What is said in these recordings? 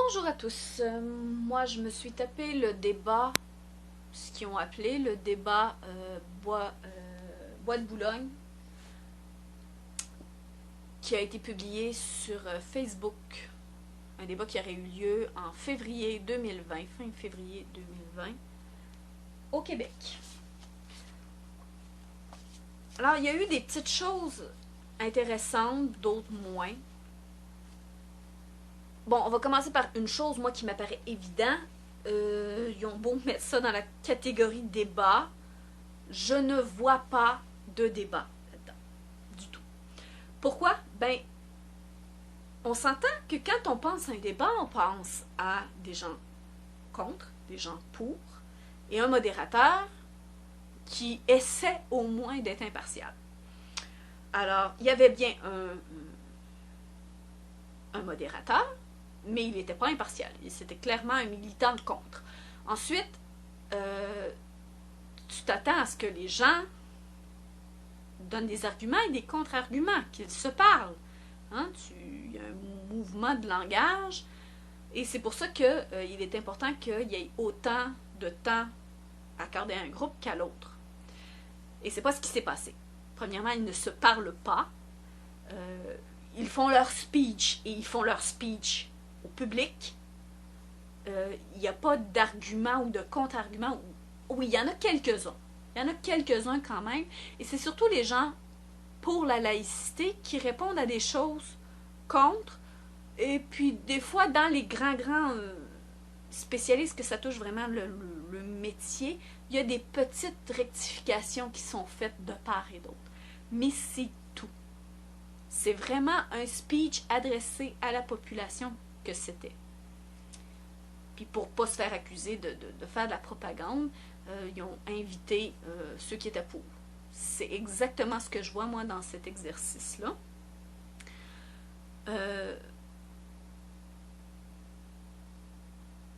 Bonjour à tous. Moi, je me suis tapé le débat, ce qu'ils ont appelé le débat Bois de Boulogne, qui a été publié sur Facebook. Un débat qui aurait eu lieu en février 2020, fin février 2020, au Québec. Alors, il y a eu des petites choses intéressantes, d'autres moins. Bon, on va commencer par une chose, moi, qui m'apparaît évident. Ils ont beau mettre ça dans la catégorie débat, je ne vois pas de débat là-dedans, du tout. Pourquoi? Ben, on s'entend que quand on pense à un débat, on pense à des gens contre, des gens pour, et un modérateur qui essaie au moins d'être impartial. Alors, il y avait bien un modérateur, mais il n'était pas impartial. C'était clairement un militant contre. Ensuite, tu t'attends à ce que les gens donnent des arguments et des contre-arguments, qu'ils se parlent. Hein? Il y a un mouvement de langage, et c'est pour ça qu'il est important qu'il y ait autant de temps accordé à un groupe qu'à l'autre. Et c'est pas ce qui s'est passé. Premièrement, ils ne se parlent pas. Ils font leur speech, et ils font leur speech au public. Il n'y a pas d'argument ou de contre-argument. Oui, il y en a quelques-uns. Il y en a quelques-uns quand même. Et c'est surtout les gens pour la laïcité qui répondent à des choses contre. Et puis, des fois, dans les grands spécialistes que ça touche vraiment le métier, il y a des petites rectifications qui sont faites de part et d'autre. Mais c'est tout. C'est vraiment un speech adressé à la population que c'était. Puis pour ne pas se faire accuser de faire de la propagande, ils ont invité ceux qui étaient pour. C'est exactement ce que je vois, moi, dans cet exercice-là.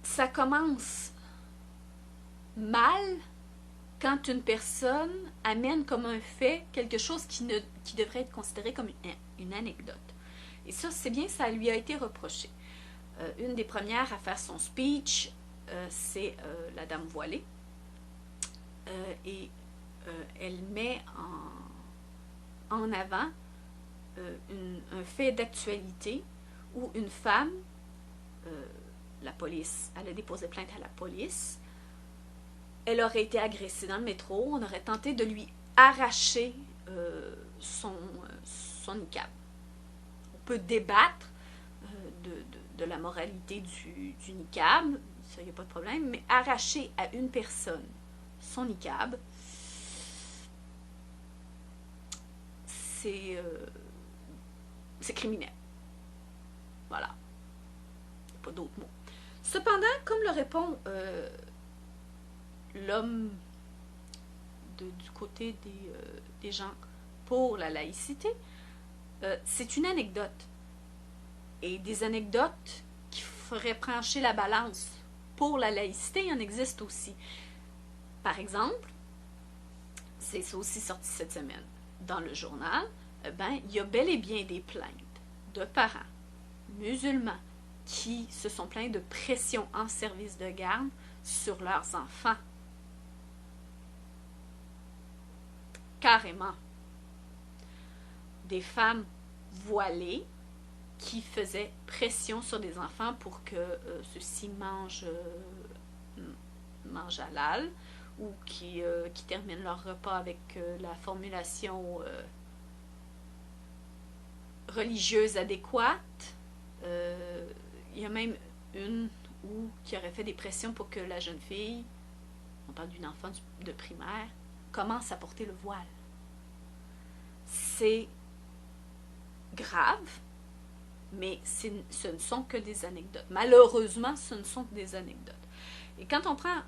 Ça commence mal quand une personne amène comme un fait quelque chose qui devrait être considéré comme une anecdote. Et ça, c'est bien, ça lui a été reproché. Une des premières à faire son speech, c'est la dame voilée. Et elle met en avant un fait d'actualité où une femme, la police, elle a déposé plainte à la police, elle aurait été agressée dans le métro, on aurait tenté de lui arracher son niqab. On peut débattre de la moralité du niqab, ça, il n'y a pas de problème, mais arracher à une personne son niqab, c'est criminel. Voilà. Il n'y a pas d'autres mots. Cependant, comme le répond l'homme du côté des gens pour la laïcité, c'est une anecdote. Et des anecdotes qui feraient pencher la balance pour la laïcité, il en existe aussi. Par exemple, c'est ça aussi sorti cette semaine dans le journal, il y a bel et bien des plaintes de parents musulmans qui se sont plaints de pression en service de garde sur leurs enfants. Carrément. Des femmes voilées qui faisaient pression sur des enfants pour que ceux-ci mangent halal, ou qui terminent leur repas avec la formulation religieuse adéquate. Il y a même une qui aurait fait des pressions pour que la jeune fille, on parle d'une enfant de primaire, commence à porter le voile. C'est grave, mais ce ne sont que des anecdotes. Malheureusement, ce ne sont que des anecdotes. Et quand on prend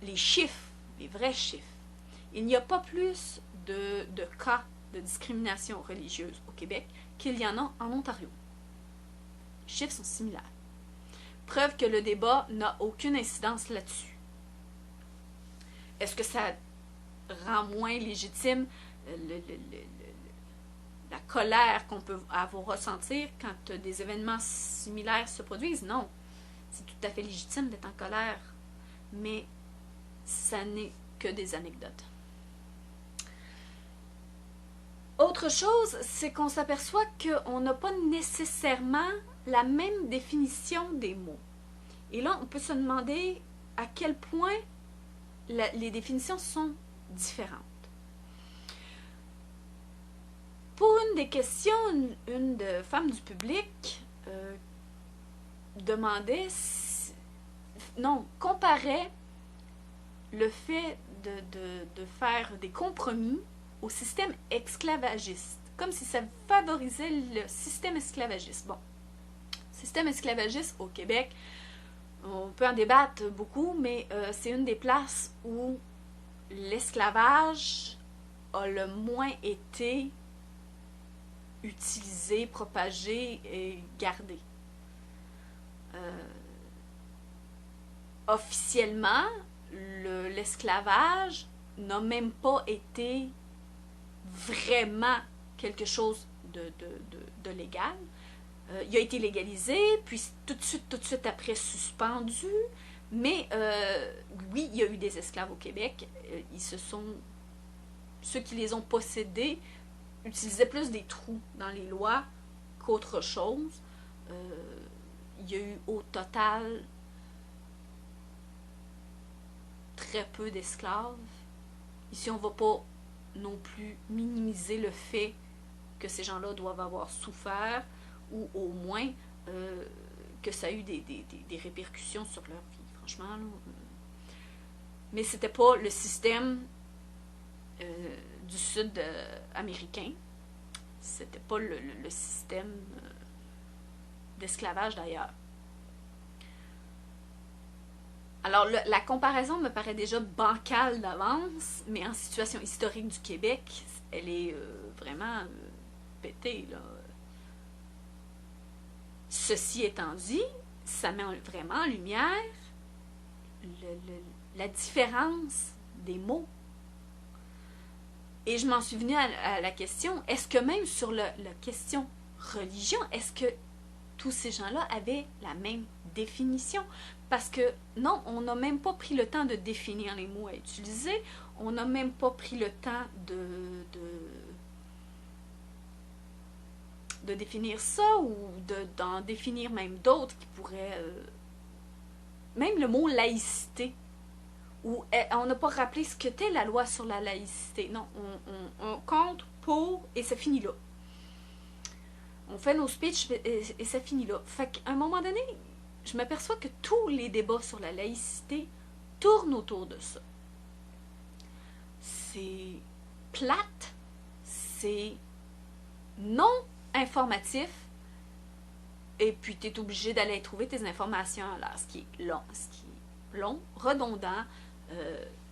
les chiffres, les vrais chiffres, il n'y a pas plus de cas de discrimination religieuse au Québec qu'il y en a en Ontario. Les chiffres sont similaires. Preuve que le débat n'a aucune incidence là-dessus. Est-ce que ça rend moins légitime la colère qu'on peut avoir ressentir quand des événements similaires se produisent? Non. C'est tout à fait légitime d'être en colère, mais ça n'est que des anecdotes. Autre chose, c'est qu'on s'aperçoit qu'on n'a pas nécessairement la même définition des mots. Et là, on peut se demander à quel point les définitions sont différentes. Pour une des questions, une femme du public demandait, comparait le fait de faire des compromis au système esclavagiste, comme si ça favorisait le système esclavagiste. Bon, système esclavagiste au Québec, on peut en débattre beaucoup, mais c'est une des places où l'esclavage a le moins été utilisé, propagé et gardé. Officiellement, l'esclavage n'a même pas été vraiment quelque chose de légal. Il a été légalisé, puis tout de suite après suspendu, mais oui, il y a eu des esclaves au Québec. Ceux qui les ont possédés utilisaient plus des trous dans les lois qu'autre chose. Il y a eu au total très peu d'esclaves. Ici, on ne va pas non plus minimiser le fait que ces gens-là doivent avoir souffert ou au moins que ça a eu des répercussions sur leur vie, franchement. Là, mais c'était pas le système du sud américain. C'était pas le système d'esclavage d'ailleurs. Alors, la comparaison me paraît déjà bancale d'avance, mais en situation historique du Québec, elle est vraiment pétée, là. Ceci étant dit, ça met vraiment en lumière la différence des mots. Et je m'en suis venue à la question, est-ce que même sur la question religion, est-ce que tous ces gens-là avaient la même définition? Parce que non, on n'a même pas pris le temps de définir les mots à utiliser, on n'a même pas pris le temps de définir ça ou d'en définir même d'autres qui pourraient... même le mot laïcité, où on n'a pas rappelé ce qu'était la loi sur la laïcité. Non, on compte pour et ça finit là. On fait nos speeches et ça finit là. Fait qu'à un moment donné, je m'aperçois que tous les débats sur la laïcité tournent autour de ça. C'est plate, c'est non informatif, et puis tu es obligé d'aller trouver tes informations là, ce qui est long, redondant,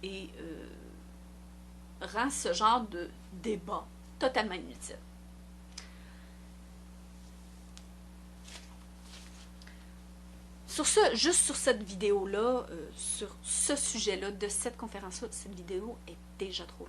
et rend ce genre de débat totalement inutile. Juste sur cette vidéo-là, sur ce sujet-là, de cette conférence-là, cette vidéo est déjà trop longue.